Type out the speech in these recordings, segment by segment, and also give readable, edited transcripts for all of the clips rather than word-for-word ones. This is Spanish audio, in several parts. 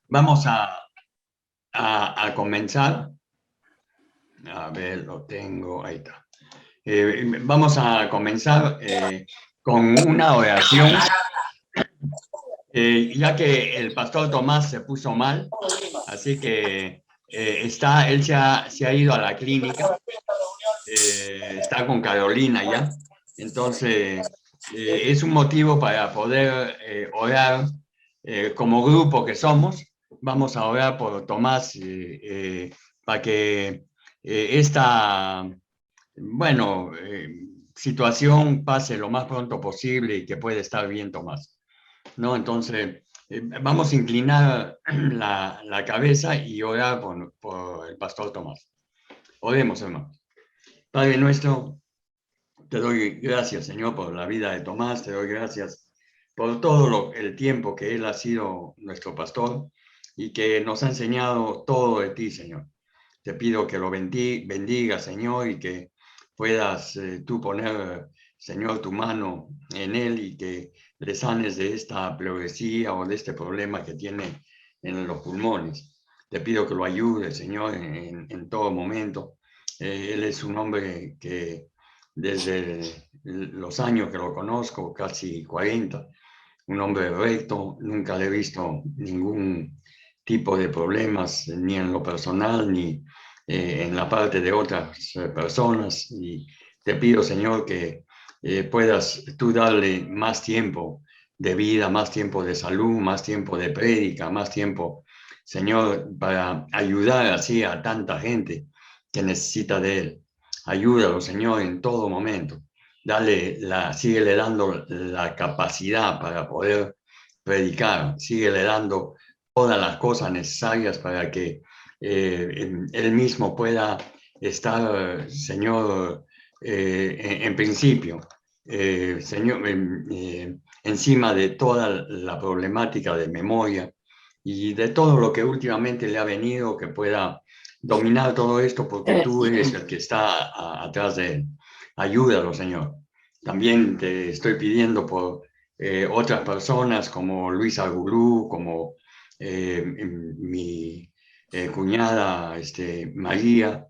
Vamos a comenzar. A ver, lo tengo, ahí está. Vamos a comenzar con una oración, ya que el pastor Tomás se puso mal, así que él se ha ido a la clínica, está con Carolina ya, entonces es un motivo para poder orar como grupo que somos. Vamos a orar por Tomás para que esta, bueno, situación pase lo más pronto posible y que pueda estar bien Tomás, ¿no? Entonces, vamos a inclinar la cabeza y orar por el pastor Tomás. Oremos, hermano. Padre nuestro, te doy gracias, Señor, por la vida de Tomás, te doy gracias por todo el tiempo que él ha sido nuestro pastor y que nos ha enseñado todo de ti, Señor. Te pido que lo bendiga, Señor, y que puedas tú poner, Señor, tu mano en él y que le sanes de esta pleuresía o de este problema que tiene en los pulmones. Te pido que lo ayudes, Señor, en todo momento. Él es un hombre que desde los años que lo conozco, casi 40, un hombre recto, nunca le he visto ningún tipo de problemas, ni en lo personal, ni en la parte de otras personas. Y te pido, Señor, que puedas tú darle más tiempo de vida, más tiempo de salud, más tiempo de prédica, más tiempo, Señor, para ayudar así a tanta gente que necesita de él. Ayúdalo, Señor, en todo momento. Síguele dando la capacidad para poder predicar, síguele dando todas las cosas necesarias para que él mismo pueda estar, Señor, en principio, Señor, encima de toda la problemática de memoria y de todo lo que últimamente le ha venido, que pueda dominar todo esto, porque tú eres el que está atrás de él. Ayúdalo, Señor. También te estoy pidiendo por otras personas como Luisa Gurú, como mi cuñada María,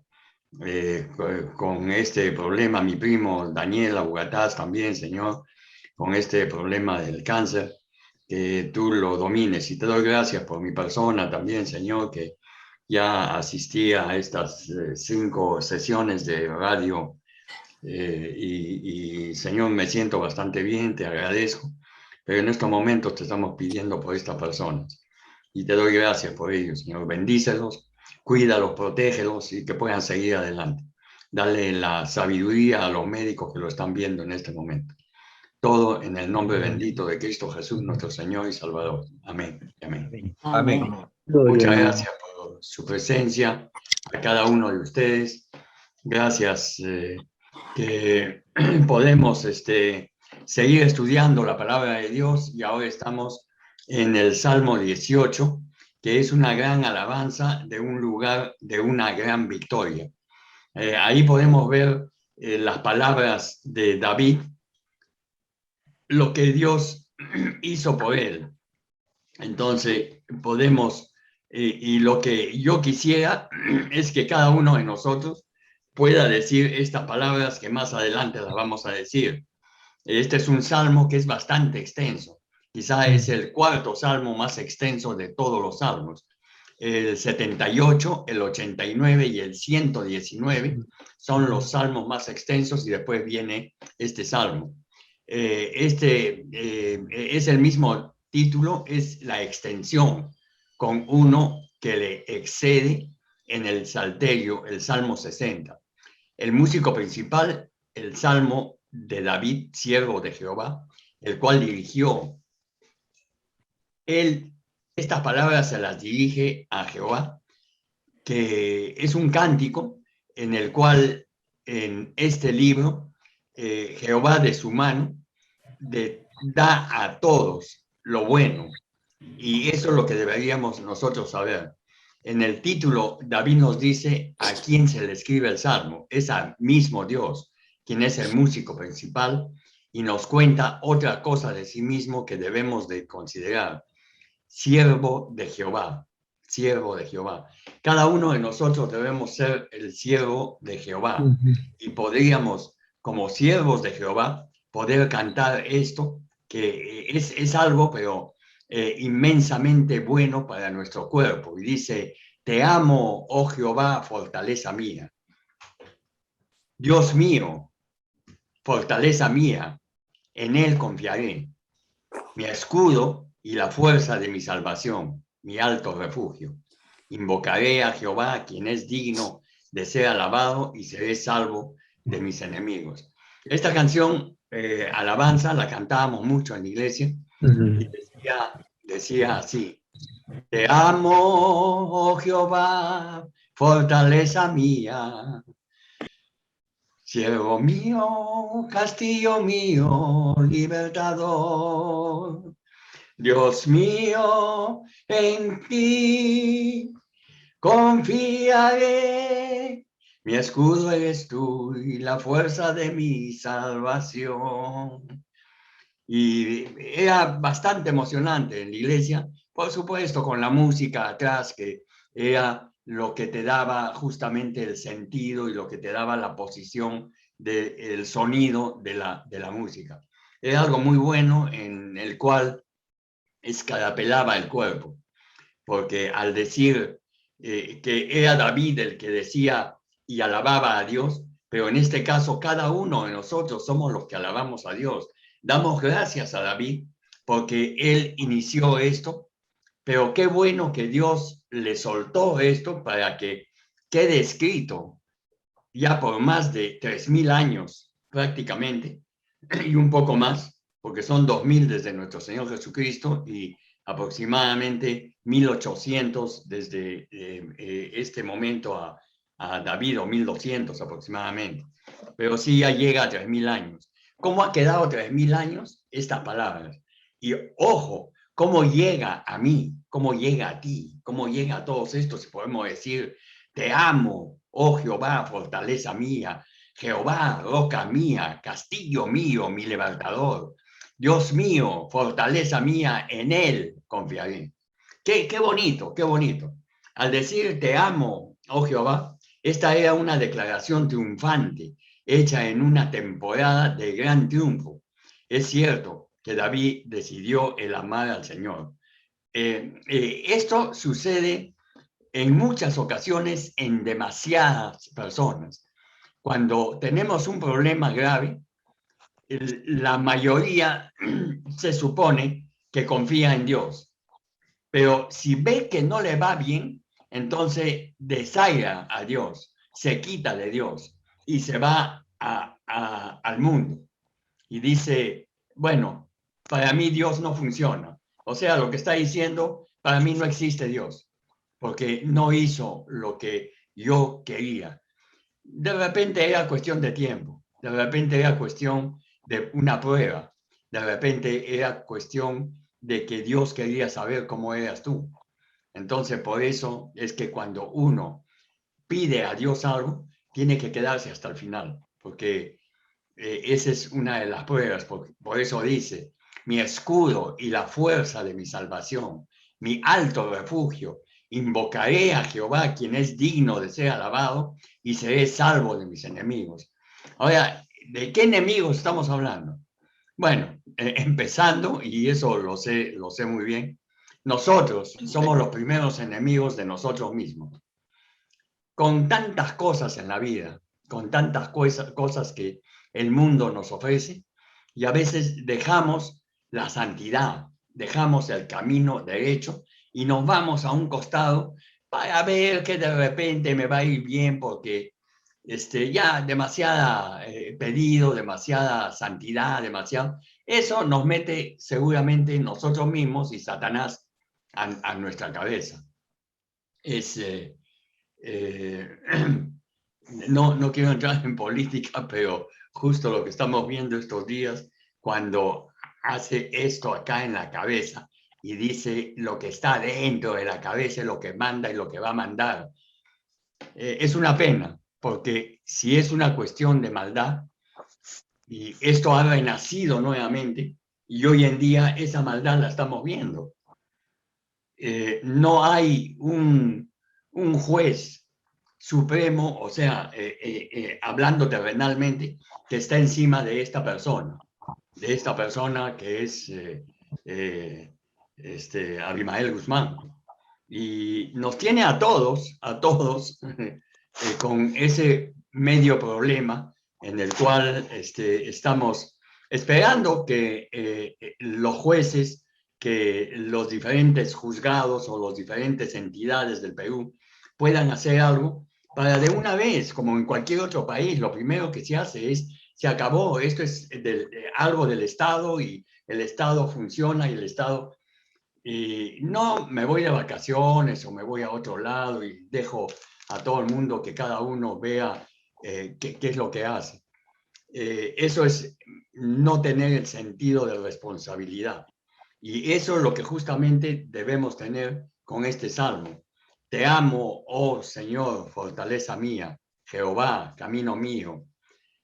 con este problema, mi primo Daniel Abugataz también, Señor, con este problema del cáncer, que tú lo domines. Y te doy gracias por mi persona también, Señor, que ya asistí a estas 5 sesiones de radio Señor, me siento bastante bien, te agradezco, pero en estos momentos te estamos pidiendo por estas personas y te doy gracias por ellos, Señor. Bendícelos, cuídalos, protégelos y que puedan seguir adelante. Dale la sabiduría a los médicos que lo están viendo en este momento. Todo en el nombre bendito de Cristo Jesús, nuestro Señor y Salvador. Amén. Amén. Amén. Muchas gracias por su presencia, a cada uno de ustedes. Gracias que podemos seguir estudiando la palabra de Dios y ahora estamos en el Salmo 18, que es una gran alabanza de un lugar de una gran victoria. Ahí podemos ver las palabras de David, lo que Dios hizo por él. Entonces podemos, y lo que yo quisiera es que cada uno de nosotros pueda decir estas palabras que más adelante las vamos a decir. Este es un salmo que es bastante extenso. Quizá es el 4.º salmo más extenso de todos los salmos. El 78, el 89 y el 119 son los salmos más extensos y después viene este salmo. Es el mismo título, es la extensión con uno que le excede en el salterio, el Salmo 60. El músico principal, el Salmo de David, siervo de Jehová, el cual dirigió. Él, estas palabras se las dirige a Jehová, que es un cántico en el cual en este libro Jehová de su mano da a todos lo bueno. Y eso es lo que deberíamos nosotros saber. En el título, David nos dice a quién se le escribe el salmo. Es al mismo Dios, quien es el músico principal, y nos cuenta otra cosa de sí mismo que debemos de considerar. siervo de Jehová, siervo de Jehová. Cada uno de nosotros debemos ser el siervo de Jehová y podríamos, como siervos de Jehová, poder cantar esto, que es algo, pero inmensamente bueno para nuestro cuerpo. Y dice, te amo, oh Jehová, fortaleza mía. Dios mío, fortaleza mía, en él confiaré. Mi escudo y la fuerza de mi salvación, mi alto refugio. Invocaré a Jehová, quien es digno de ser alabado, y seré salvo de mis enemigos. Esta canción, alabanza, la cantábamos mucho en la iglesia, y decía así: te amo, oh Jehová, fortaleza mía, siervo mío, castillo mío, libertador. Dios mío, en ti confiaré. Mi escudo eres tú y la fuerza de mi salvación. Y era bastante emocionante en la iglesia, por supuesto, con la música atrás, que era lo que te daba justamente el sentido y lo que te daba la posición del sonido de la música. Era algo muy bueno en el cual escarapelaba el cuerpo, porque al decir que era David el que decía y alababa a Dios, pero en este caso cada uno de nosotros somos los que alabamos a Dios. Damos gracias a David porque él inició esto, pero qué bueno que Dios le soltó esto para que quede escrito ya por más de 3000 años prácticamente, y un poco más, porque son 2000 desde nuestro Señor Jesucristo y aproximadamente 1800 desde este momento a David, o 1200 aproximadamente. Pero sí ya llega a 3000 años. ¿Cómo ha quedado 3000 años esta palabra? Y ojo, ¿cómo llega a mí? ¿Cómo llega a ti? ¿Cómo llega a todos estos? Si podemos decir, te amo, oh Jehová, fortaleza mía, Jehová, roca mía, castillo mío, mi libertador. Dios mío, fortaleza mía, en él confiaré. Qué bonito, qué bonito. Al decir te amo, oh Jehová, esta era una declaración triunfante, hecha en una temporada de gran triunfo. Es cierto que David decidió el amar al Señor. Esto sucede en muchas ocasiones en demasiadas personas. Cuando tenemos un problema grave, la mayoría se supone que confía en Dios, pero si ve que no le va bien, entonces desaira a Dios, se quita de Dios y se va al mundo y dice, bueno, para mí Dios no funciona. O sea, lo que está diciendo, para mí no existe Dios, porque no hizo lo que yo quería. De repente era cuestión de tiempo, de repente era cuestión de una prueba, de repente era cuestión de que Dios quería saber cómo eras tú. Entonces, por eso es que cuando uno pide a Dios algo, tiene que quedarse hasta el final, porque esa es una de las pruebas. Por eso dice, mi escudo y la fuerza de mi salvación, mi alto refugio, invocaré a Jehová, quien es digno de ser alabado, y seré salvo de mis enemigos. Ahora, ¿de qué enemigos estamos hablando? Bueno, empezando, y eso lo sé muy bien, nosotros somos los primeros enemigos de nosotros mismos. Con tantas cosas en la vida, con tantas cosas que el mundo nos ofrece, y a veces dejamos la santidad, dejamos el camino derecho y nos vamos a un costado para ver que de repente me va a ir bien, porque ya demasiada pedido, demasiada santidad, demasiado. Eso nos mete seguramente nosotros mismos y Satanás a nuestra cabeza. No quiero entrar en política, pero justo lo que estamos viendo estos días, cuando hace esto acá en la cabeza y dice lo que está dentro de la cabeza, lo que manda y lo que va a mandar, es una pena, porque si es una cuestión de maldad, y esto ha renacido nuevamente, y hoy en día esa maldad la estamos viendo. no hay un juez supremo, o sea, hablando terrenalmente, que está encima de esta persona que es Abimael Guzmán. Y nos tiene a todos con ese medio problema en el cual estamos esperando que los jueces, que los diferentes juzgados o las diferentes entidades del Perú puedan hacer algo para de una vez, como en cualquier otro país, lo primero que se hace es, se acabó, esto es algo del Estado y el Estado funciona y el Estado... Y no me voy de vacaciones o me voy a otro lado y dejo a todo el mundo que cada uno vea qué es lo que hace. Eso es no tener el sentido de responsabilidad. Y eso es lo que justamente debemos tener con este salmo. Te amo, oh Señor, fortaleza mía, Jehová, camino mío.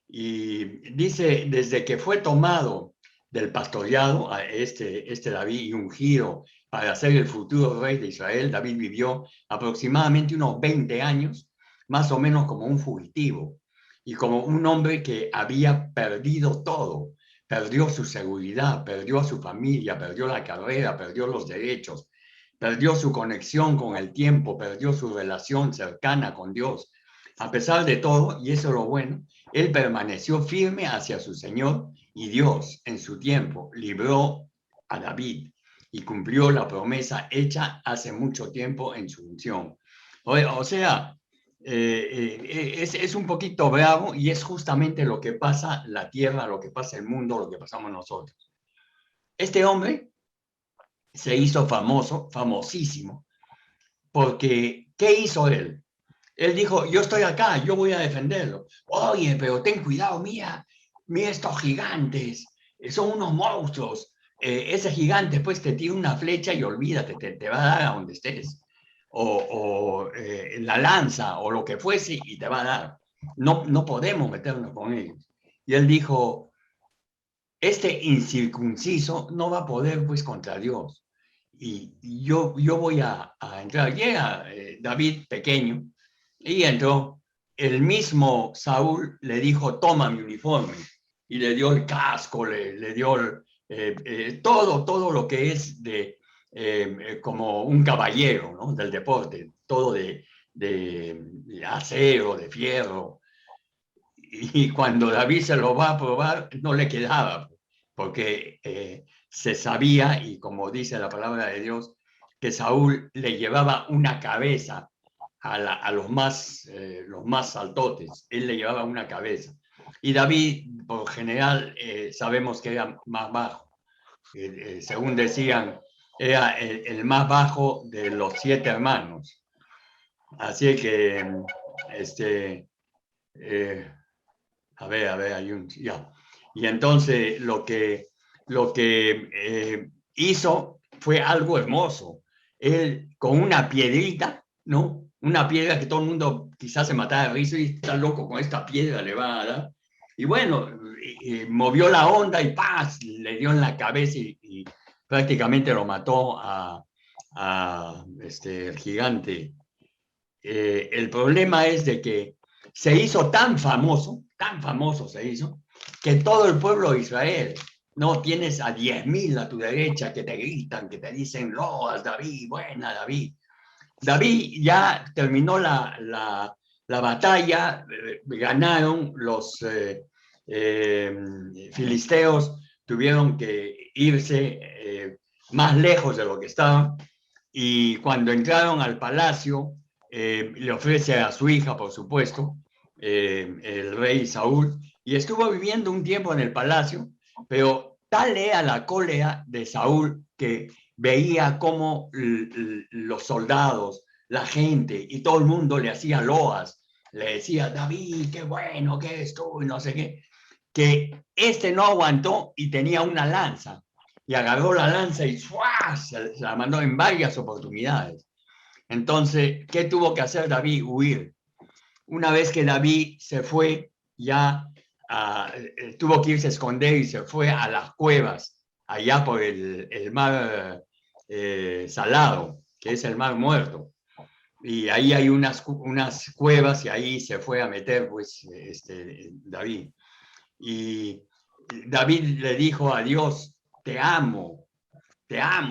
Y dice, desde que fue tomado del pastoreado a este David y ungido para ser el futuro rey de Israel, David vivió aproximadamente unos 20 años, más o menos como un fugitivo y como un hombre que había perdido todo. Perdió su seguridad, perdió a su familia, perdió la carrera, perdió los derechos, perdió su conexión con el tiempo, perdió su relación cercana con Dios. A pesar de todo, y eso es lo bueno, él permaneció firme hacia su Señor y Dios en su tiempo libró a David y cumplió la promesa hecha hace mucho tiempo en su unción. O sea, es un poquito bravo y es justamente lo que pasa la tierra, lo que pasa el mundo, lo que pasamos nosotros. Este hombre se hizo famoso, famosísimo, porque ¿qué hizo él? Él dijo, yo estoy acá, yo voy a defenderlo. Oye, pero ten cuidado, mira estos gigantes, son unos monstruos. Ese gigante pues te tira una flecha y olvídate, te va a dar a donde estés. O la lanza o lo que fuese y te va a dar. No podemos meternos con ellos. Y él dijo, este incircunciso no va a poder pues contra Dios. Y yo voy a entrar. Llega David pequeño y entró. El mismo Saúl le dijo, toma mi uniforme. Y le dio el casco, le dio todo lo que es de como un caballero, ¿no? Del deporte, todo de acero, de fierro. Y cuando David se lo va a probar, no le quedaba, porque se sabía, y como dice la palabra de Dios, que Saúl le llevaba una cabeza a los más saltotes, él le llevaba una cabeza. Y David, por general, sabemos que era más bajo. Según decían, era el más bajo de los 7 hermanos. Así que, a ver, hay un... Ya. Y entonces lo que hizo fue algo hermoso. Él con una piedrita, ¿no? Una piedra que todo el mundo quizás se mataba de risa y está loco con esta piedra, le va a dar. Y bueno, movió la onda y ¡paz! Le dio en la cabeza y prácticamente lo mató el gigante. El problema es de que se hizo tan famoso se hizo, que todo el pueblo de Israel, no tienes a 10.000 a tu derecha que te gritan, que te dicen, loas, David, buena, David. David ya terminó la batalla, ganaron los filisteos, tuvieron que irse más lejos de lo que estaban, y cuando entraron al palacio, le ofrece a su hija, por supuesto, el rey Saúl, y estuvo viviendo un tiempo en el palacio, pero tal era la cólera de Saúl que veía cómo los soldados, la gente y todo el mundo le hacía loas, le decía, David, qué bueno que eres tú, y no sé qué, que este no aguantó y tenía una lanza, y agarró la lanza y ¡suá! Se la mandó en varias oportunidades. Entonces, ¿qué tuvo que hacer David? Huir. Una vez que David se fue, ya tuvo que irse a esconder y se fue a las cuevas, allá por el mar Salado. que es el Mar Muerto. Y ahí hay unas cuevas y ahí se fue a meter pues David. Y David le dijo a Dios, te amo,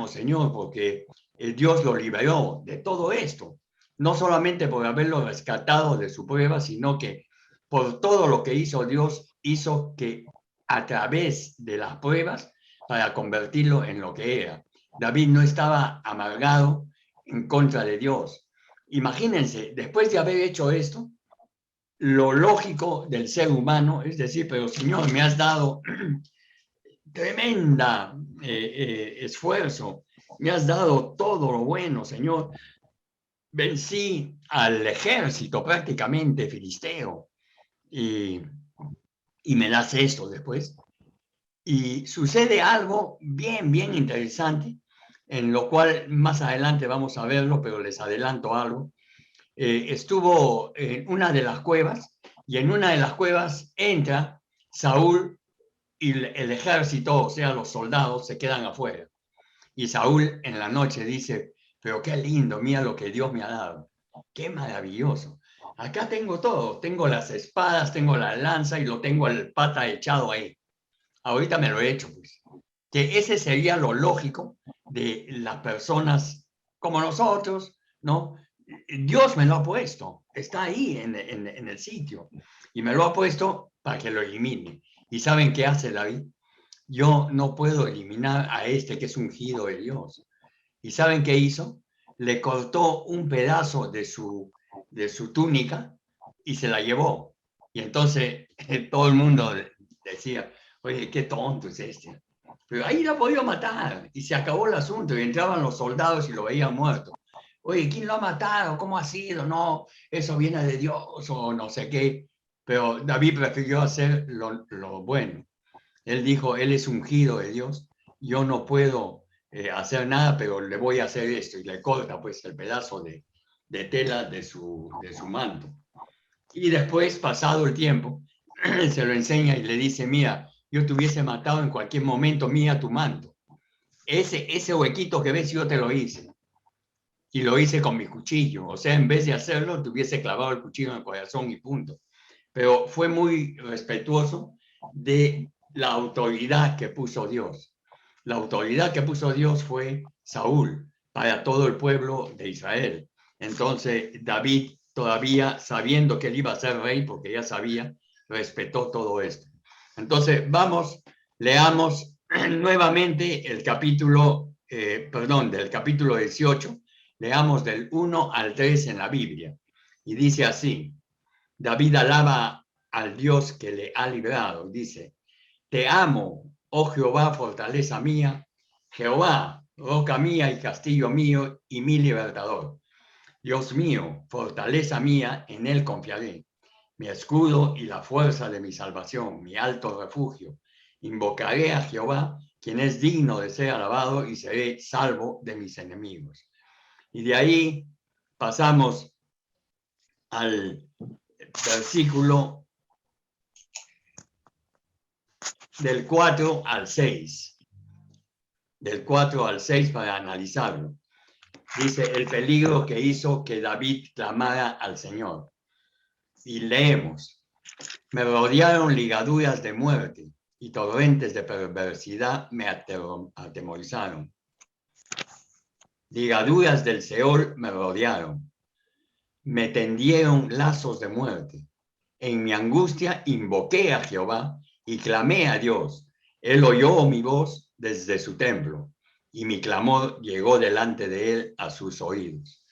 Señor, porque Dios lo liberó de todo esto. No solamente por haberlo rescatado de su prueba, sino que por todo lo que hizo Dios, hizo que a través de las pruebas para convertirlo en lo que era. David no estaba amargado en contra de Dios. Imagínense, después de haber hecho esto, lo lógico del ser humano es decir, pero Señor, me has dado tremenda esfuerzo, me has dado todo lo bueno, Señor. Vencí al ejército prácticamente filisteo y me das esto después. Y sucede algo bien interesante, en lo cual más adelante vamos a verlo, pero les adelanto algo. Estuvo en una de las cuevas y en una de las cuevas entra Saúl y el ejército, o sea, los soldados, se quedan afuera. Y Saúl en la noche dice, pero qué lindo, mira lo que Dios me ha dado. Qué maravilloso. Acá tengo todo, tengo las espadas, tengo la lanza y lo tengo el pata echado ahí. Ahorita me lo he hecho, pues. Que ese sería lo lógico de las personas como nosotros, ¿no? Dios me lo ha puesto, está ahí en el sitio y me lo ha puesto para que lo elimine. ¿Y saben qué hace David? Yo no puedo eliminar a este que es ungido de Dios. ¿Y saben qué hizo? Le cortó un pedazo de su túnica y se la llevó. Y entonces todo el mundo decía, oye, qué tonto es este. Pero ahí lo podía matar y se acabó el asunto y entraban los soldados y lo veían muerto. Oye, ¿quién lo ha matado? ¿Cómo ha sido? No, eso viene de Dios o no sé qué. Pero David prefirió hacer lo bueno. Él dijo, él es ungido de Dios, yo no puedo hacer nada, pero le voy a hacer esto. Y le corta pues el pedazo de tela de su manto. Y después, pasado el tiempo, se lo enseña y le dice, mira, yo te hubiese matado en cualquier momento, mira tu manto. Ese huequito que ves yo te lo hice. Y lo hice con mi cuchillo. O sea, en vez de hacerlo, te hubiese clavado el cuchillo en el corazón y punto. Pero fue muy respetuoso de la autoridad que puso Dios. La autoridad que puso Dios fue Saúl para todo el pueblo de Israel. Entonces David, todavía sabiendo que él iba a ser rey, porque ya sabía, respetó todo esto. Entonces vamos, leamos nuevamente el capítulo, del capítulo 18, leamos del 1 al 3 en la Biblia. Y dice así, David alaba al Dios que le ha librado. Dice, te amo, oh Jehová, fortaleza mía, Jehová, roca mía y castillo mío y mi libertador. Dios mío, fortaleza mía, en él confiaré. Mi escudo y la fuerza de mi salvación, mi alto refugio. Invocaré a Jehová, quien es digno de ser alabado, y seré salvo de mis enemigos. Y de ahí pasamos al versículo del 4 al 6. Del 4 al 6 para analizarlo. Dice, el peligro que hizo que David clamara al Señor. Y leemos, me rodearon ligaduras de muerte y torrentes de perversidad me atemorizaron. Ligaduras del Seol me rodearon. Me tendieron lazos de muerte. En mi angustia invoqué a Jehová y clamé a Dios. Él oyó mi voz desde su templo y mi clamor llegó delante de él a sus oídos.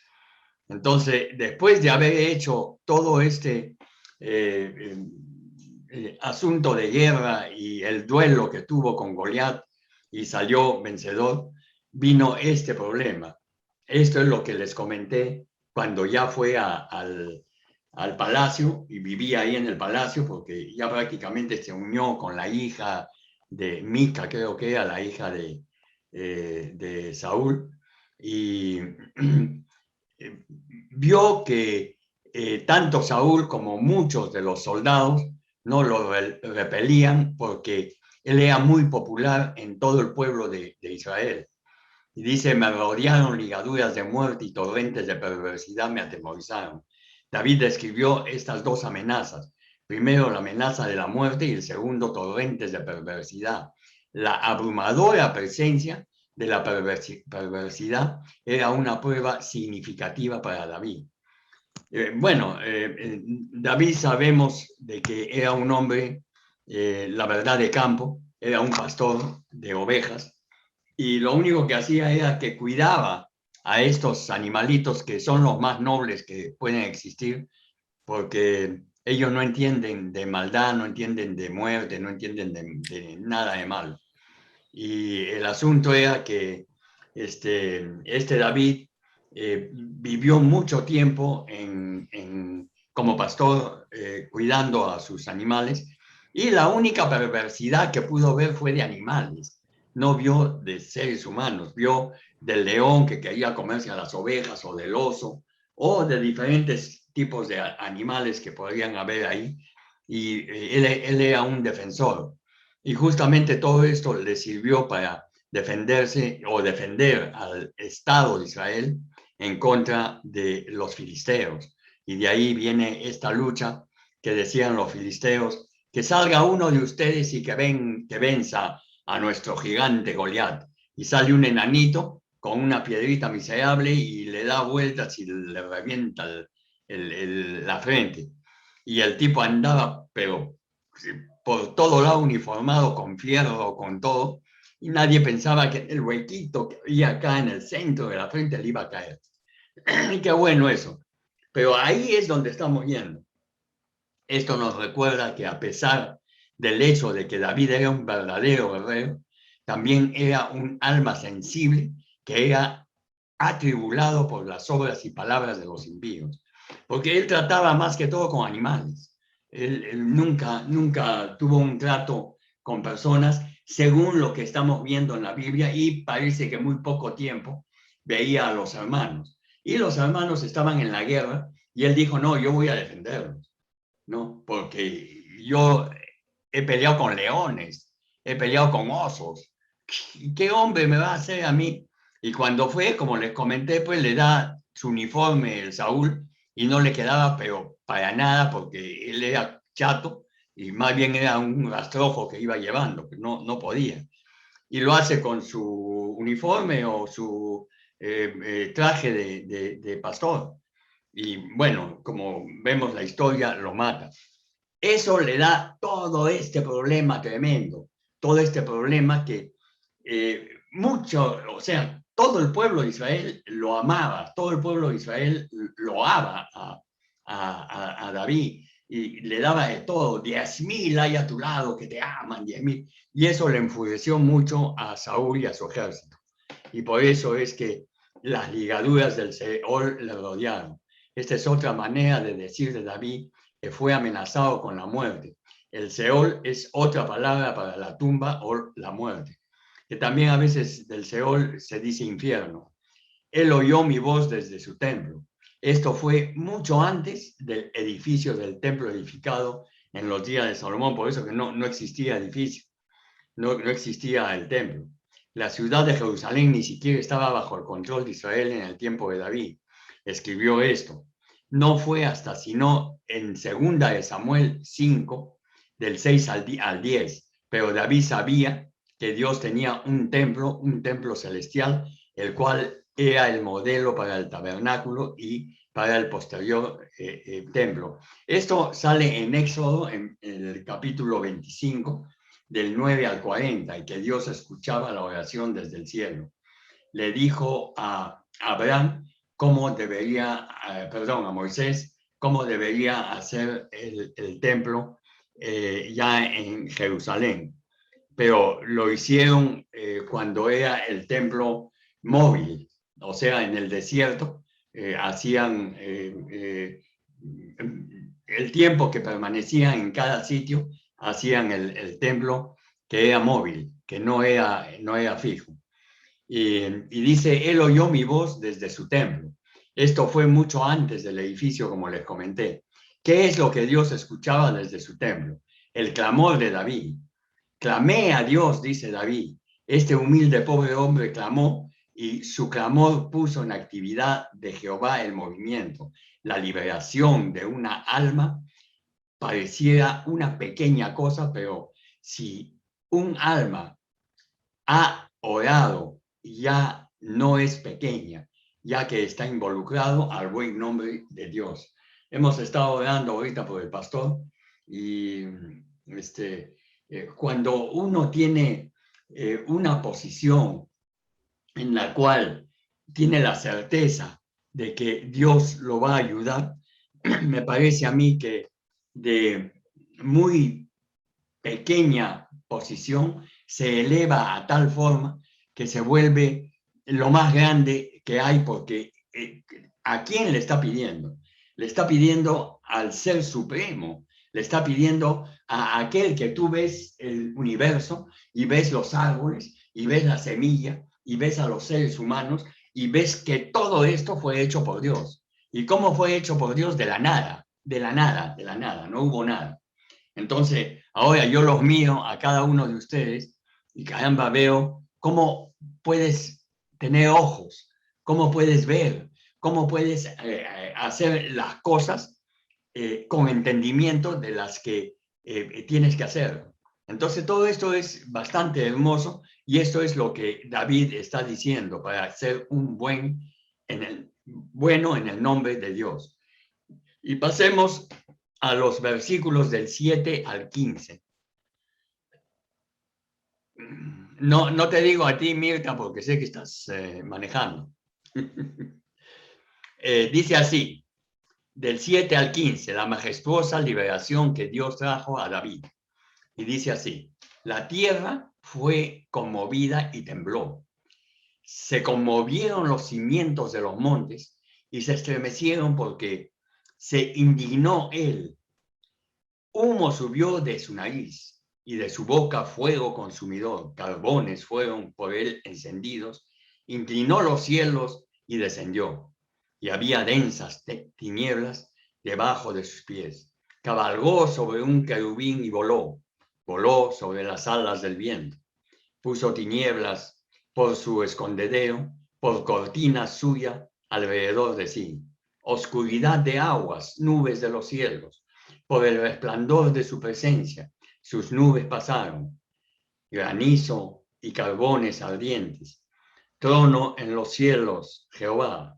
Entonces, después de haber hecho todo este asunto de guerra y el duelo que tuvo con Goliat y salió vencedor, vino este problema. Esto es lo que les comenté cuando ya fue al palacio y vivía ahí en el palacio porque ya prácticamente se unió con la hija de Mica, creo que era la hija de Saúl, y vio que tanto Saúl como muchos de los soldados no lo repelían porque él era muy popular en todo el pueblo de Israel. Y dice, me rodearon ligaduras de muerte y torrentes de perversidad me atemorizaron. David describió estas dos amenazas. Primero, la amenaza de la muerte y el segundo, torrentes de perversidad. La abrumadora presencia de la perversidad era una prueba significativa para David. David sabemos de que era un hombre, la verdad, de campo, era un pastor de ovejas, y lo único que hacía era que cuidaba a estos animalitos que son los más nobles que pueden existir, porque ellos no entienden de maldad, no entienden de muerte, no entienden de nada de malo. Y el asunto era que este David vivió mucho tiempo como pastor, cuidando a sus animales, y la única perversidad que pudo ver fue de animales. No vio de seres humanos, vio del león que quería comerse a las ovejas, o del oso, o de diferentes tipos de animales que podrían haber ahí, y él era un defensor. Y justamente todo esto le sirvió para defenderse o defender al Estado de Israel en contra de los filisteos. Y de ahí viene esta lucha que decían los filisteos, que salga uno de ustedes y que venza a nuestro gigante Goliat. Y sale un enanito con una piedrita miserable y le da vueltas y le revienta la frente. Y el tipo andaba, pero por todo lado uniformado, con fierro, con todo, y nadie pensaba que el huequito que había acá en el centro de la frente le iba a caer. Y qué bueno eso. Pero ahí es donde estamos yendo. Esto nos recuerda que a pesar del hecho de que David era un verdadero guerrero, también era un alma sensible que era atribulado por las obras y palabras de los impíos, porque él trataba más que todo con animales. Él nunca tuvo un trato con personas, según lo que estamos viendo en la Biblia, y parece que muy poco tiempo veía a los hermanos. Y los hermanos estaban en la guerra, y él dijo, no, yo voy a defenderlos, ¿no? Porque yo he peleado con leones, he peleado con osos. ¿Qué hombre me va a hacer a mí? Y cuando fue, como les comenté, pues le da su uniforme el Saúl, y no le quedaba, pero para nada, porque él era chato y más bien era un rastrojo que iba llevando, que no podía. Y lo hace con su uniforme o su traje de pastor. Y bueno, como vemos la historia, lo mata. Eso le da todo este problema tremendo, todo este problema que todo el pueblo de Israel lo amaba, todo el pueblo de Israel loaba a David y le daba de todo, 10,000 hay a tu lado que te aman, 10,000, y eso le enfureció mucho a Saúl y a su ejército, y por eso es que las ligaduras del Seol le rodearon. Esta es otra manera de decir de David que fue amenazado con la muerte. El Seol es otra palabra para la tumba o la muerte, que también a veces del Seol se dice infierno. Él oyó mi voz desde su templo. Esto fue mucho antes del edificio del templo edificado en los días de Salomón, por eso que no existía edificio, no existía el templo. La ciudad de Jerusalén ni siquiera estaba bajo el control de Israel en el tiempo de David. Escribió esto. No fue hasta sino en 2 de Samuel 5, del 6 al 10, pero David sabía que Dios tenía un templo celestial, el cual era el modelo para el tabernáculo y para el posterior templo. Esto sale en Éxodo, en el capítulo 25, del 9 al 40, y que Dios escuchaba la oración desde el cielo. Le dijo a Abraham a Moisés, cómo debería hacer el templo ya en Jerusalén. Pero lo hicieron cuando era el templo móvil, o sea, en el desierto, hacían el tiempo que permanecían en cada sitio, hacían el templo que era móvil, que no era fijo. Y dice, él oyó mi voz desde su templo. Esto fue mucho antes del edificio, como les comenté. ¿Qué es lo que Dios escuchaba desde su templo? El clamor de David. Clamé a Dios, dice David. Este humilde pobre hombre clamó, y su clamor puso en actividad de Jehová el movimiento. La liberación de una alma pareciera una pequeña cosa, pero si un alma ha orado, ya no es pequeña, ya que está involucrado al buen nombre de Dios. Hemos estado orando ahorita por el pastor y cuando uno tiene una posición en la cual tiene la certeza de que Dios lo va a ayudar, me parece a mí que de muy pequeña posición se eleva a tal forma que se vuelve lo más grande que hay, porque ¿a quién le está pidiendo? Le está pidiendo al Ser Supremo, le está pidiendo a aquel que tú ves el universo y ves los árboles y ves la semilla y ves a los seres humanos y ves que todo esto fue hecho por Dios. ¿Y cómo fue hecho por Dios? De la nada, de la nada, de la nada, no hubo nada. Entonces, ahora yo los miro a cada uno de ustedes y caramba, veo cómo puedes tener ojos, cómo puedes ver, cómo puedes hacer las cosas con entendimiento de las que tienes que hacer. Entonces, todo esto es bastante hermoso y esto es lo que David está diciendo para ser un bueno en el nombre de Dios. Y pasemos a los versículos del 7 al 15. No te digo a ti, Mirta, porque sé que estás manejando. Dice así, del 7 al 15, la majestuosa liberación que Dios trajo a David. Y dice así, la tierra fue conmovida y tembló. Se conmovieron los cimientos de los montes y se estremecieron porque se indignó él. Humo subió de su nariz y de su boca fuego consumidor. Carbones fueron por él encendidos. Inclinó los cielos y descendió. Y había densas tinieblas debajo de sus pies. Cabalgó sobre un querubín y voló. Voló sobre las alas del viento. Puso tinieblas por su escondedero, por cortina suya alrededor de sí. Oscuridad de aguas, nubes de los cielos. Por el resplandor de su presencia, sus nubes pasaron, granizo y carbones ardientes. Trono en los cielos, Jehová,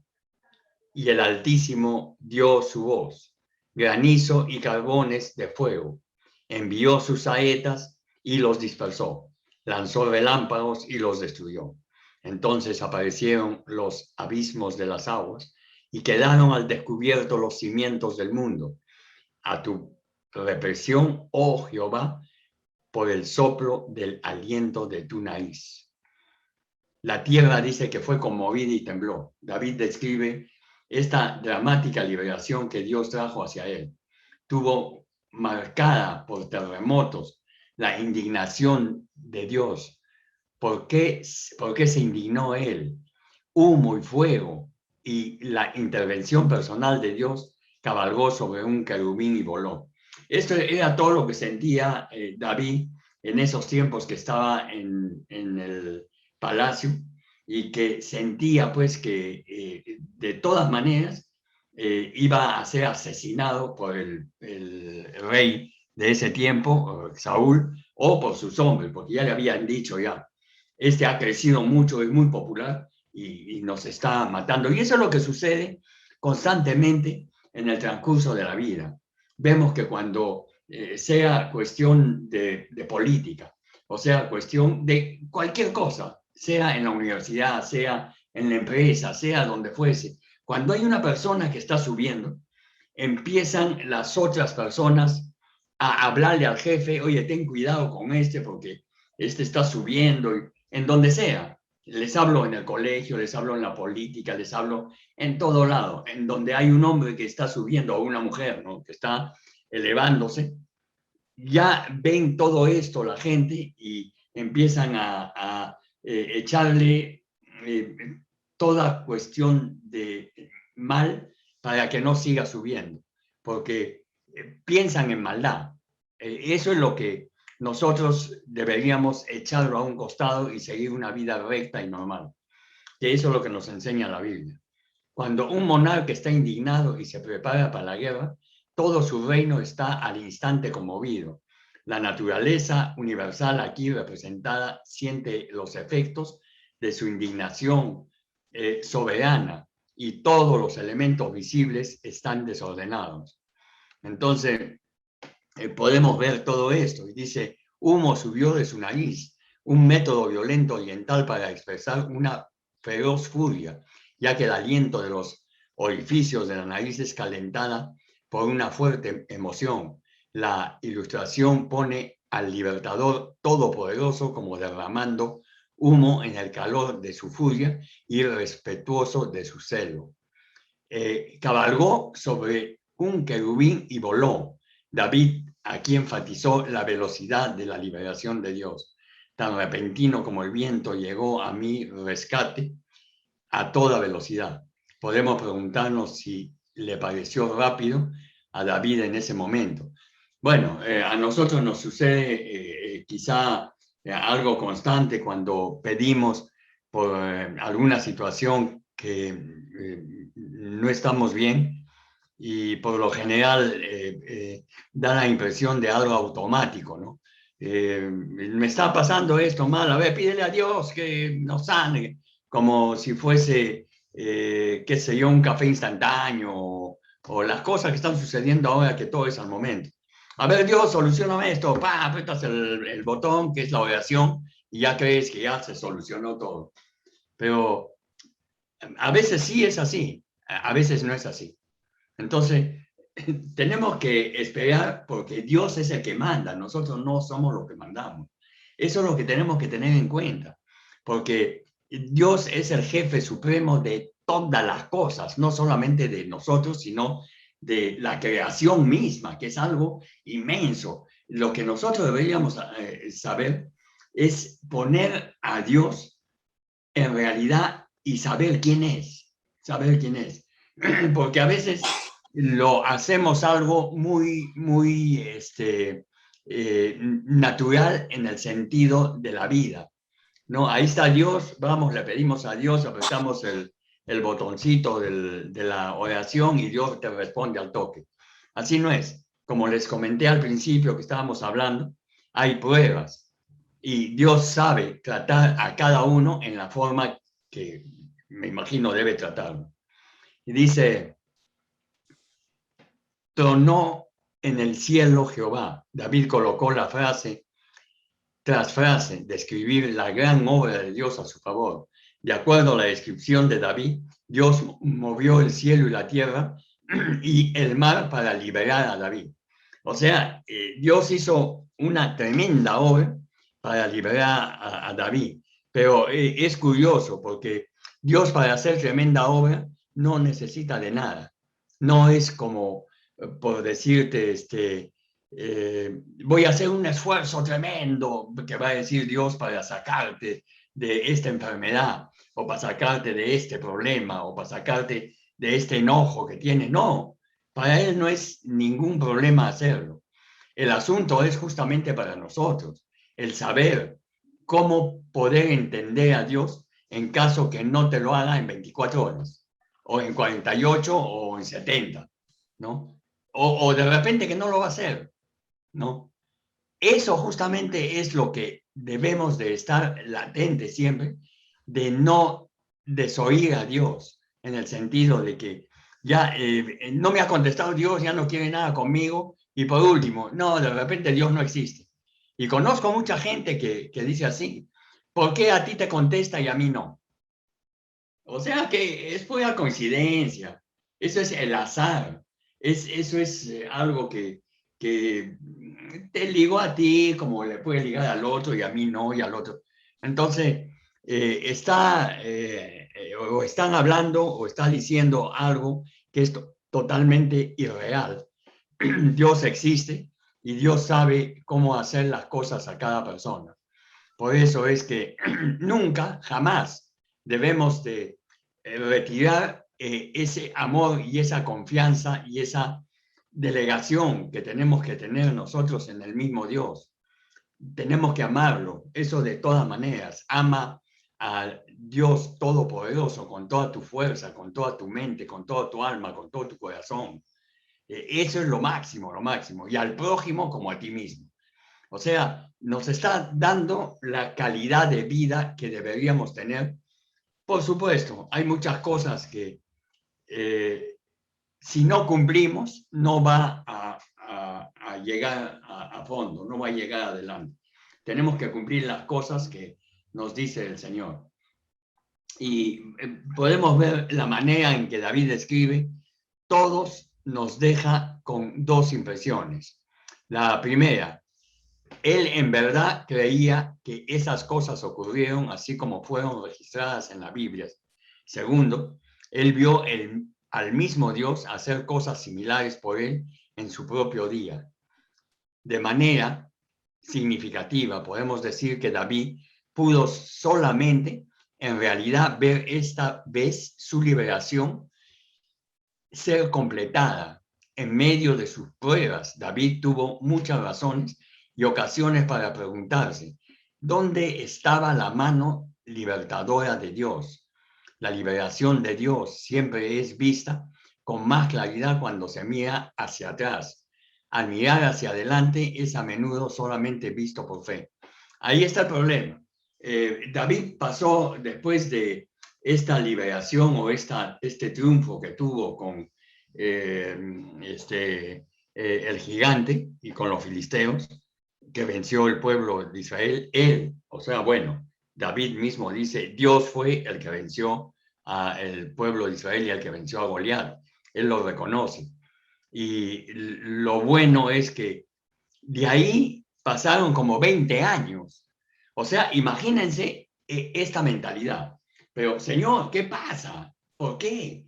y el Altísimo dio su voz. Granizo y carbones de fuego. Envió sus saetas y los dispersó. Lanzó relámpagos y los destruyó. Entonces aparecieron los abismos de las aguas y quedaron al descubierto los cimientos del mundo. A tu represión, oh Jehová, por el soplo del aliento de tu nariz. La tierra dice que fue conmovida y tembló. David describe esta dramática liberación que Dios trajo hacia él. Tuvo marcada por terremotos la indignación de Dios. ¿Por qué se indignó él? Humo y fuego y la intervención personal de Dios cabalgó sobre un querubín y voló. Esto era todo lo que sentía David en esos tiempos que estaba en el palacio y que sentía pues que de todas maneras iba a ser asesinado por el rey de ese tiempo, Saúl, o por sus hombres, porque ya le habían dicho ya, este ha crecido mucho, es muy popular y nos está matando. Y eso es lo que sucede constantemente en el transcurso de la vida. Vemos que cuando sea cuestión de política, o sea, cuestión de cualquier cosa, sea en la universidad, sea en la empresa, sea donde fuese, cuando hay una persona que está subiendo, empiezan las otras personas a hablarle al jefe, oye, ten cuidado con este porque este está subiendo, en donde sea. Les hablo en el colegio, les hablo en la política, les hablo en todo lado, en donde hay un hombre que está subiendo o una mujer, ¿no?, que está elevándose. Ya ven todo esto la gente y empiezan a echarle toda cuestión de mal para que no siga subiendo, porque piensan en maldad. Eso es lo que nosotros deberíamos echarlo a un costado y seguir una vida recta y normal. que eso es lo que nos enseña la Biblia. Cuando un monarca está indignado y se prepara para la guerra, todo su reino está al instante conmovido. La naturaleza universal aquí representada siente los efectos de su indignación soberana y todos los elementos visibles están desordenados. Entonces, podemos ver todo esto y dice, humo subió de su nariz, un método violento oriental para expresar una feroz furia, ya que el aliento de los orificios de la nariz es calentada por una fuerte emoción. La ilustración pone al libertador todopoderoso como derramando humo en el calor de su furia y respetuoso de su celo. Cabalgó sobre un querubín y voló. David aquí enfatizó la velocidad de la liberación de Dios. Tan repentino como el viento llegó a mi rescate a toda velocidad. Podemos preguntarnos si le pareció rápido a David en ese momento. Bueno, a nosotros nos sucede quizá algo constante cuando pedimos por alguna situación que no estamos bien y por lo general da la impresión de algo automático, ¿no? Me está pasando esto mal, a ver, pídele a Dios que nos sane, como si fuese, qué sé yo, un café instantáneo o las cosas que están sucediendo ahora que todo es al momento. A ver, Dios, solucioname esto, pa, apretas el botón que es la oración y ya crees que ya se solucionó todo. Pero a veces sí es así, a veces no es así. Entonces, tenemos que esperar porque Dios es el que manda, nosotros no somos los que mandamos. Eso es lo que tenemos que tener en cuenta, porque Dios es el jefe supremo de todas las cosas, no solamente de nosotros, sino de la creación misma, que es algo inmenso. Lo que nosotros deberíamos saber es poner a Dios en realidad y saber quién es, porque a veces lo hacemos algo muy natural en el sentido de la vida, ¿no? Ahí está Dios, vamos, le pedimos a Dios, apretamos el botoncito de la oración y Dios te responde al toque. Así no es. Como les comenté al principio que estábamos hablando, hay pruebas y Dios sabe tratar a cada uno en la forma que me imagino debe tratarlo. Y dice, tronó en el cielo Jehová. David colocó la frase tras frase, describir la gran obra de Dios a su favor. De acuerdo a la descripción de David, Dios movió el cielo y la tierra y el mar para liberar a David. O sea, Dios hizo una tremenda obra para liberar a David. Pero es curioso porque Dios para hacer tremenda obra no necesita de nada. No es como, por decirte, voy a hacer un esfuerzo tremendo que va a decir Dios para sacarte de esta enfermedad o para sacarte de este problema o para sacarte de este enojo que tiene. No, para Él no es ningún problema hacerlo. El asunto es justamente para nosotros, el saber cómo poder entender a Dios en caso que no te lo haga en 24 horas o en 48 o en 70, ¿no? O de repente que no lo va a hacer, ¿no? Eso justamente es lo que debemos de estar latentes siempre, de no desoír a Dios, en el sentido de que ya no me ha contestado Dios, ya no quiere nada conmigo, y por último, no, de repente Dios no existe. Y conozco mucha gente que dice así, ¿por qué a ti te contesta y a mí no? O sea que es pura coincidencia, eso es el azar, eso es algo que te ligo a ti como le puede ligar al otro y a mí no y al otro. Entonces, o están hablando o está diciendo algo que es totalmente irreal. Dios existe y Dios sabe cómo hacer las cosas a cada persona. Por eso es que nunca, jamás debemos de retirar ese amor y esa confianza y esa delegación que tenemos que tener nosotros en el mismo Dios. Tenemos que amarlo, eso de todas maneras. Ama al Dios Todopoderoso con toda tu fuerza, con toda tu mente, con toda tu alma, con todo tu corazón. Eso es lo máximo, lo máximo. Y al prójimo como a ti mismo. O sea, nos está dando la calidad de vida que deberíamos tener. Por supuesto, hay muchas cosas que si no cumplimos, no va a llegar a fondo, no va a llegar adelante. Tenemos que cumplir las cosas que nos dice el Señor. Y podemos ver la manera en que David escribe, todos nos deja con dos impresiones. La primera, él en verdad creía que esas cosas ocurrieron así como fueron registradas en la Biblia. Segundo, él vio al mismo Dios hacer cosas similares por él en su propio día. De manera significativa, podemos decir que David pudo solamente en realidad ver esta vez su liberación ser completada en medio de sus pruebas. David tuvo muchas razones y ocasiones para preguntarse, ¿dónde estaba la mano libertadora de Dios? La liberación de Dios siempre es vista con más claridad cuando se mira hacia atrás. Al mirar hacia adelante es a menudo solamente visto por fe. Ahí está el problema. David pasó después de esta liberación o este triunfo que tuvo con el gigante y con los filisteos, que venció el pueblo de Israel, David mismo dice, Dios fue el que venció al pueblo de Israel y el que venció a Goliat. Él lo reconoce. Y lo bueno es que de ahí pasaron como 20 años. O sea, imagínense esta mentalidad. Pero, Señor, ¿qué pasa? ¿Por qué?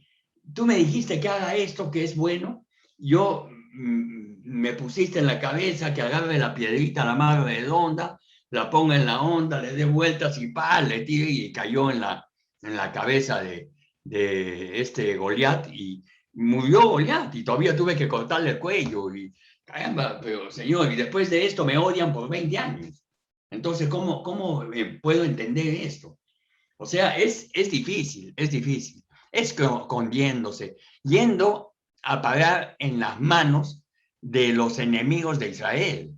Tú me dijiste que haga esto que es bueno. Yo me pusiste en la cabeza que agarre la piedrita, la más redonda, la ponga en la onda, le dé vueltas y le tire y cayó en la cabeza de este Goliat y murió Goliat y todavía tuve que cortarle el cuello y caramba, pero señor, y después de esto me odian por 20 años. Entonces, ¿cómo puedo entender esto? O sea, es difícil, es difícil. Es escondiéndose, yendo a parar en las manos de los enemigos de Israel.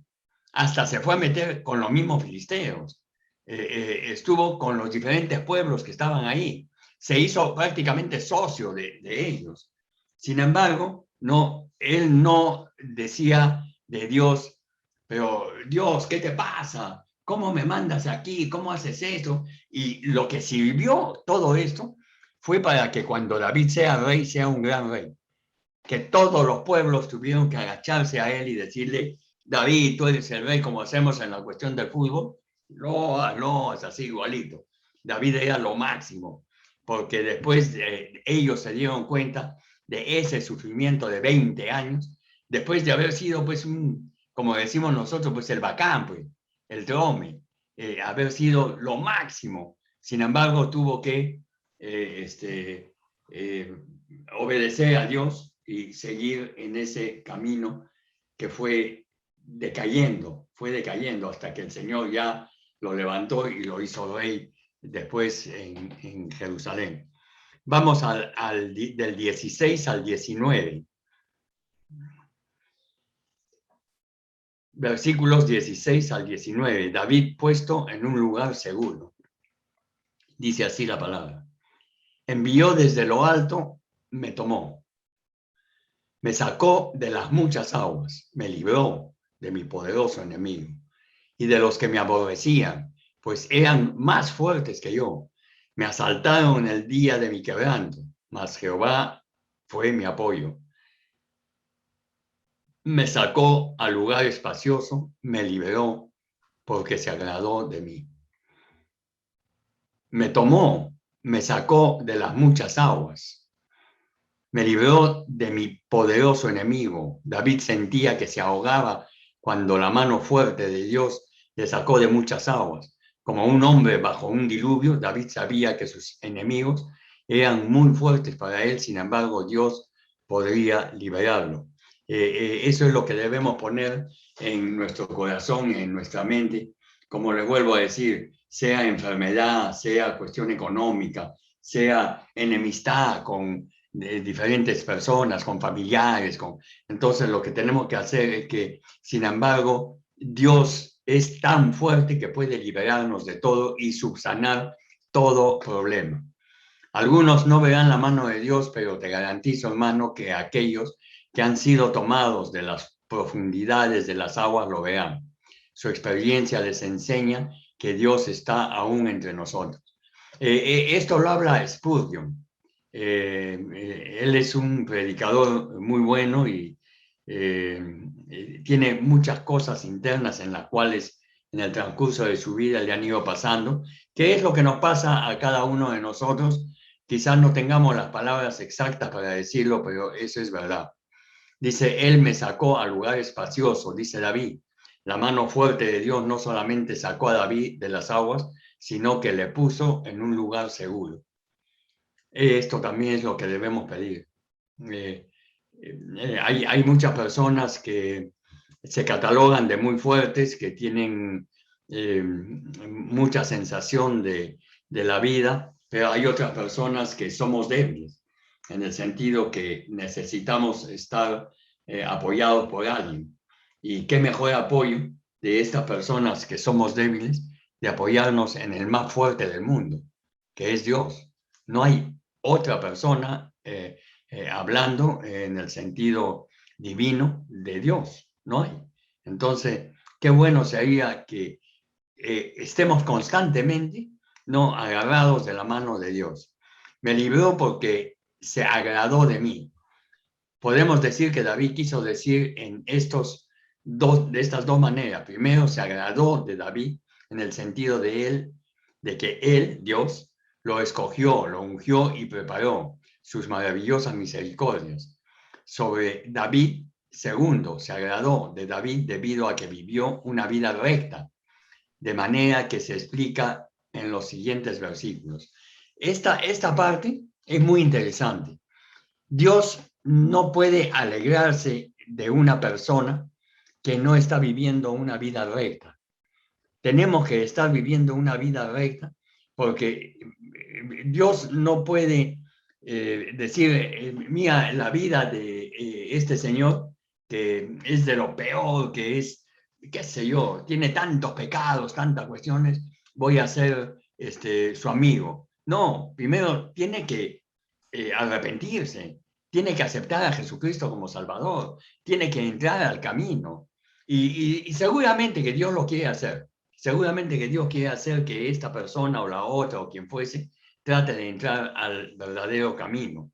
Hasta se fue a meter con los mismos filisteos. Estuvo con los diferentes pueblos que estaban ahí. Se hizo prácticamente socio de ellos. Sin embargo, no, él no decía de Dios, pero Dios, ¿qué te pasa? ¿Cómo me mandas aquí? ¿Cómo haces esto? Y lo que sirvió todo esto fue para que cuando David sea rey, sea un gran rey. Que todos los pueblos tuvieron que agacharse a él y decirle, David, tú eres el rey, como hacemos en la cuestión del fútbol. No, es así igualito. David era lo máximo, porque después ellos se dieron cuenta de ese sufrimiento de 20 años, después de haber sido, pues, como decimos nosotros, pues el bacán, pues, el trome, haber sido lo máximo. Sin embargo, tuvo que obedecer a Dios y seguir en ese camino que fue decayendo hasta que el Señor ya lo levantó y lo hizo rey después en Jerusalén. Vamos del 16 al 19. Versículos 16 al 19. David puesto en un lugar seguro. Dice así la palabra. Envió desde lo alto, me tomó. Me sacó de las muchas aguas, me libró de mi poderoso enemigo y de los que me aborrecían, pues eran más fuertes que yo. Me asaltaron en el día de mi quebranto, mas Jehová fue mi apoyo. Me sacó al lugar espacioso, me liberó, porque se agradó de mí. Me tomó, me sacó de las muchas aguas. Me libró de mi poderoso enemigo. David sentía que se ahogaba cuando la mano fuerte de Dios le sacó de muchas aguas. Como un hombre bajo un diluvio, David sabía que sus enemigos eran muy fuertes para él, sin embargo, Dios podría liberarlo. Eso es lo que debemos poner en nuestro corazón, en nuestra mente, como les vuelvo a decir, sea enfermedad, sea cuestión económica, sea enemistad con diferentes personas, con familiares. Entonces lo que tenemos que hacer es que, sin embargo, Dios es tan fuerte que puede liberarnos de todo y subsanar todo problema. Algunos no verán la mano de Dios, pero te garantizo, hermano, que aquellos que han sido tomados de las profundidades de las aguas lo verán. Su experiencia les enseña que Dios está aún entre nosotros. Esto lo habla Spurgeon. Él es un predicador muy bueno y tiene muchas cosas internas en las cuales en el transcurso de su vida le han ido pasando. ¿Qué es lo que nos pasa a cada uno de nosotros? Quizás no tengamos las palabras exactas para decirlo, pero eso es verdad. Dice, Él me sacó a lugar espacioso, dice David. La mano fuerte de Dios no solamente sacó a David de las aguas, sino que le puso en un lugar seguro. Esto también es lo que debemos pedir. Hay muchas personas que se catalogan de muy fuertes, que tienen mucha sensación de la vida, pero hay otras personas que somos débiles, en el sentido que necesitamos estar apoyados por alguien. Y qué mejor apoyo de estas personas que somos débiles, de apoyarnos en el más fuerte del mundo, que es Dios. No hay otra persona hablando en el sentido divino de Dios, no hay. Entonces, qué bueno sería que estemos constantemente no agarrados de la mano de Dios. Me libró porque se agradó de mí. Podemos decir que David quiso decir en de estas dos maneras. Primero, se agradó de David en el sentido de que él, Dios, lo escogió, lo ungió y preparó sus maravillosas misericordias. Sobre David, segundo, se agradó de David debido a que vivió una vida recta, de manera que se explica en los siguientes versículos. Esta parte es muy interesante. Dios no puede alegrarse de una persona que no está viviendo una vida recta. Tenemos que estar viviendo una vida recta porque Dios no puede decir, mira, la vida de este señor, que es de lo peor, que es, qué sé yo, tiene tantos pecados, tantas cuestiones, voy a ser su amigo. No, primero tiene que arrepentirse, tiene que aceptar a Jesucristo como Salvador, tiene que entrar al camino. Y seguramente que Dios lo quiere hacer. Seguramente que Dios quiere hacer que esta persona o la otra o quien fuese trate de entrar al verdadero camino.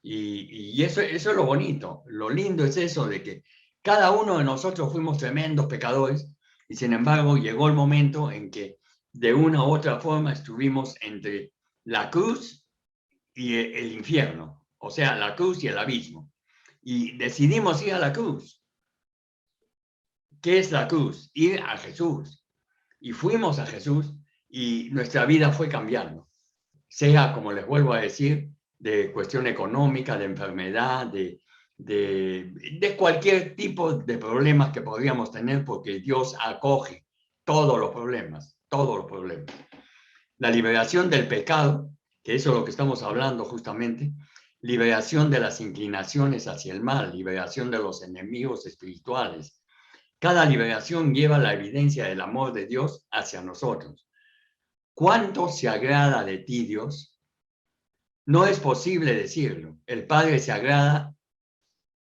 Y eso es lo bonito. Lo lindo es eso de que cada uno de nosotros fuimos tremendos pecadores y sin embargo llegó el momento en que de una u otra forma estuvimos entre la cruz y el infierno, o sea, la cruz y el abismo. Y decidimos ir a la cruz. ¿Qué es la cruz? Ir a Jesús. Y fuimos a Jesús y nuestra vida fue cambiando. Sea, como les vuelvo a decir, de cuestión económica, de enfermedad, de cualquier tipo de problemas que podríamos tener, porque Dios acoge todos los problemas, todos los problemas. La liberación del pecado, que eso es lo que estamos hablando justamente, liberación de las inclinaciones hacia el mal, liberación de los enemigos espirituales. Cada liberación lleva la evidencia del amor de Dios hacia nosotros. ¿Cuánto se agrada de ti, Dios? No es posible decirlo. El Padre se agrada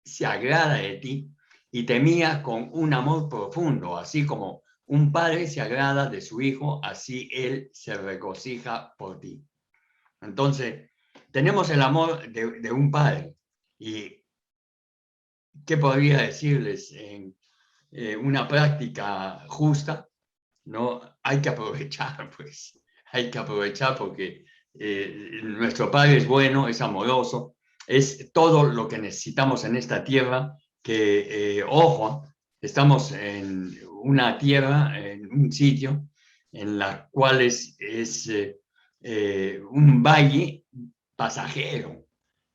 de ti y te mira con un amor profundo, así como un padre se agrada de su hijo, así él se regocija por ti. Entonces, tenemos el amor de un padre. ¿Y qué podría decirles en una práctica justa? No, hay que aprovechar, pues. Hay que aprovechar porque nuestro Padre es bueno, es amoroso, es todo lo que necesitamos en esta tierra, que, ojo, estamos en una tierra, en un sitio, en la cual es un valle pasajero,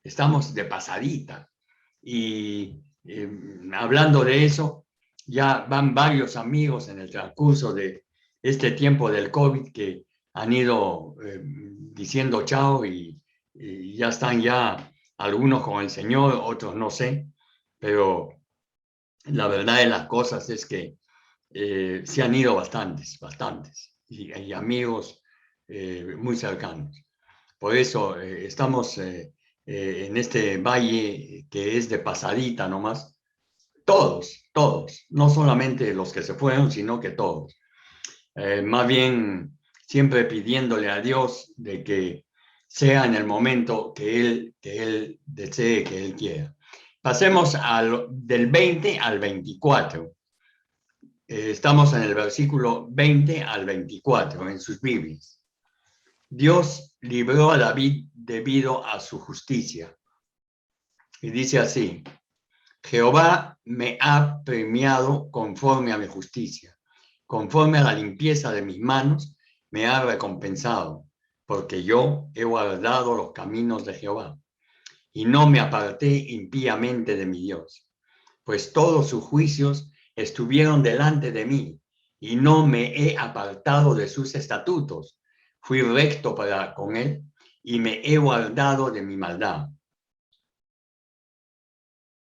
estamos de pasadita. Y hablando de eso, ya van varios amigos en el transcurso de este tiempo del COVID que han ido diciendo chao y ya están ya algunos con el Señor, otros no sé, pero la verdad de las cosas es que se han ido bastantes, y amigos muy cercanos. Por eso estamos en este valle que es de pasadita nomás, todos, no solamente los que se fueron, sino que todos. Más bien siempre pidiéndole a Dios de que sea en el momento que Él desee, que Él quiera. Pasemos del 20 al 24. Estamos en el versículo 20 al 24 en sus Biblias. Dios libró a David debido a su justicia. Y dice así: Jehová me ha premiado conforme a mi justicia, conforme a la limpieza de mis manos me ha recompensado, porque yo he guardado los caminos de Jehová y no me aparté impíamente de mi Dios, pues todos sus juicios estuvieron delante de mí y no me he apartado de sus estatutos. Fui recto con él y me he guardado de mi maldad.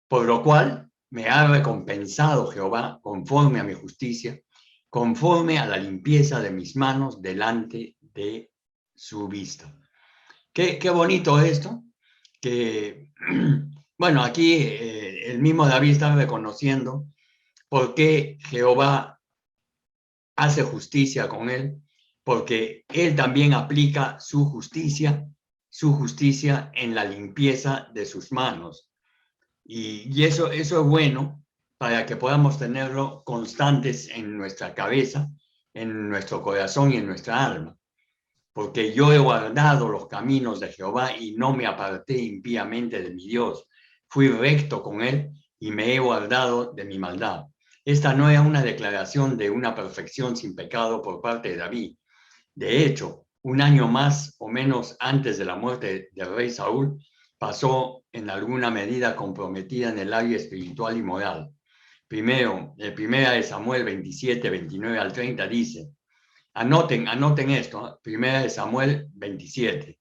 Por lo cual me ha recompensado Jehová conforme a mi justicia, conforme a la limpieza de mis manos delante de su vista. Qué bonito esto, que, bueno, aquí el mismo David está reconociendo por qué Jehová hace justicia con él, porque él también aplica su justicia en la limpieza de sus manos. Y eso es bueno para que podamos tenerlo constantes en nuestra cabeza, en nuestro corazón y en nuestra alma. Porque yo he guardado los caminos de Jehová y no me aparté impíamente de mi Dios. Fui recto con él y me he guardado de mi maldad. Esta no era una declaración de una perfección sin pecado por parte de David. De hecho, un año más o menos antes de la muerte del rey Saúl, pasó en alguna medida comprometida en el área espiritual y moral. Primera de Samuel 27, 29 al 30 dice, anoten esto, primera de Samuel 27,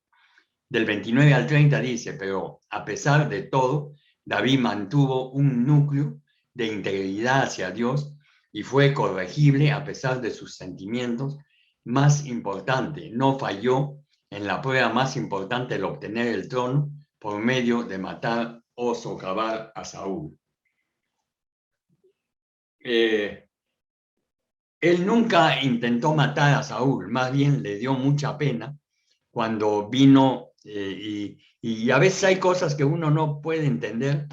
del 29 al 30 dice, pero a pesar de todo, David mantuvo un núcleo de integridad hacia Dios y fue corregible a pesar de sus sentimientos más importantes. No falló en la prueba más importante de obtener el trono por medio de matar o socavar a Saúl. Él nunca intentó matar a Saúl, más bien le dio mucha pena cuando vino, y a veces hay cosas que uno no puede entender.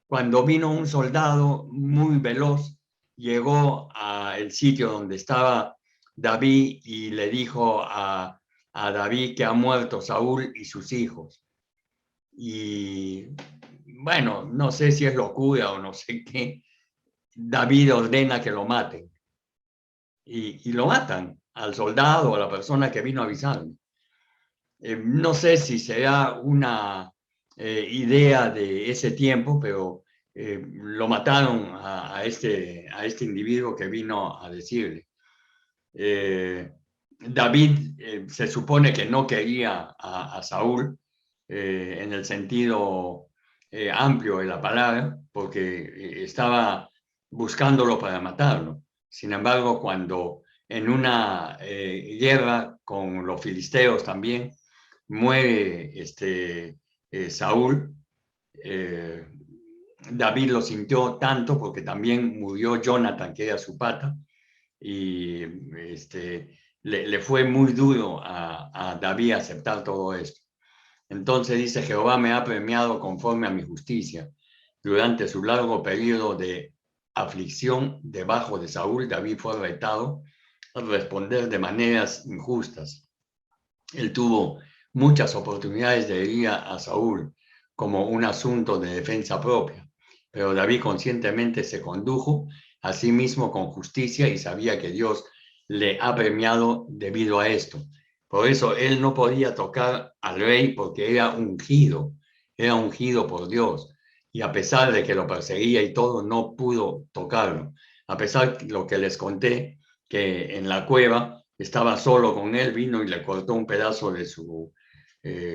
Cuando vino un soldado muy veloz, llegó al sitio donde estaba David y le dijo a David que ha muerto Saúl y sus hijos. Y bueno, no sé si es locura o no sé qué, David ordena que lo maten. Y lo matan al soldado o a la persona que vino a avisarle. No sé si será una idea de ese tiempo, pero lo mataron a este individuo que vino a decirle. David se supone que no quería a Saúl en el sentido amplio de la palabra, porque estaba buscándolo para matarlo. Sin embargo, cuando en una guerra con los filisteos también muere Saúl, David lo sintió tanto porque también murió Jonathan, que era su pata, y le fue muy duro a David aceptar todo esto. Entonces dice, Jehová me ha premiado conforme a mi justicia. Durante su largo periodo de aflicción debajo de Saúl, David fue retado a responder de maneras injustas. Él tuvo muchas oportunidades de herir a Saúl como un asunto de defensa propia, pero David conscientemente se condujo a sí mismo con justicia y sabía que Dios le ha premiado debido a esto. Por eso él no podía tocar al rey porque era ungido por Dios. Y a pesar de que lo perseguía y todo, no pudo tocarlo. A pesar de lo que les conté, que en la cueva estaba solo con él, vino y le cortó un pedazo de su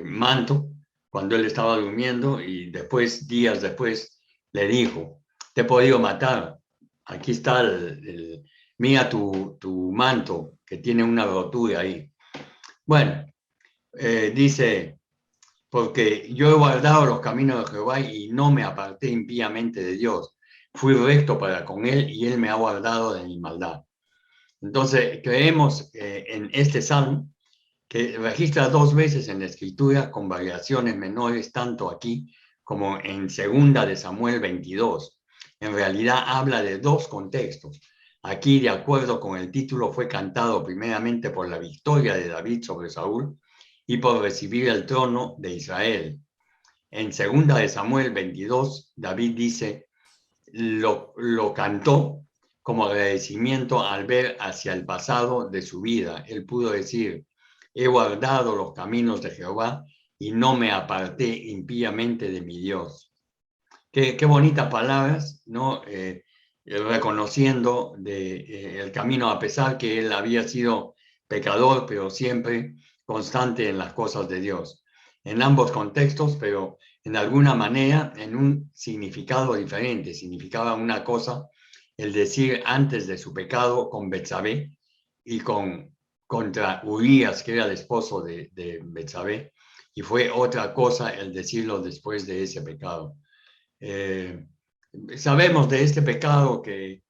manto cuando él estaba durmiendo y después, días después, le dijo, te he podido matar, aquí está mira tu manto que tiene una rotura ahí. Bueno, dice, porque yo he guardado los caminos de Jehová y no me aparté impíamente de Dios. Fui recto para con él y él me ha guardado de mi maldad. Entonces, creemos en este salmo que registra dos veces en la escritura con variaciones menores, tanto aquí como en segunda de Samuel 22. En realidad habla de dos contextos. Aquí, de acuerdo con el título, fue cantado primeramente por la victoria de David sobre Saúl y por recibir el trono de Israel. En segunda de Samuel 22, David dice, lo cantó como agradecimiento al ver hacia el pasado de su vida. Él pudo decir, he guardado los caminos de Jehová y no me aparté impíamente de mi Dios. Qué bonitas palabras, ¿no? Reconociendo el camino, a pesar que él había sido pecador, pero siempre constante en las cosas de Dios. En ambos contextos, pero en alguna manera en un significado diferente. Significaba una cosa el decir antes de su pecado con Betsabé y contra Urías, que era el esposo de Betsabé, y fue otra cosa el decirlo después de ese pecado. Sabemos de este pecado que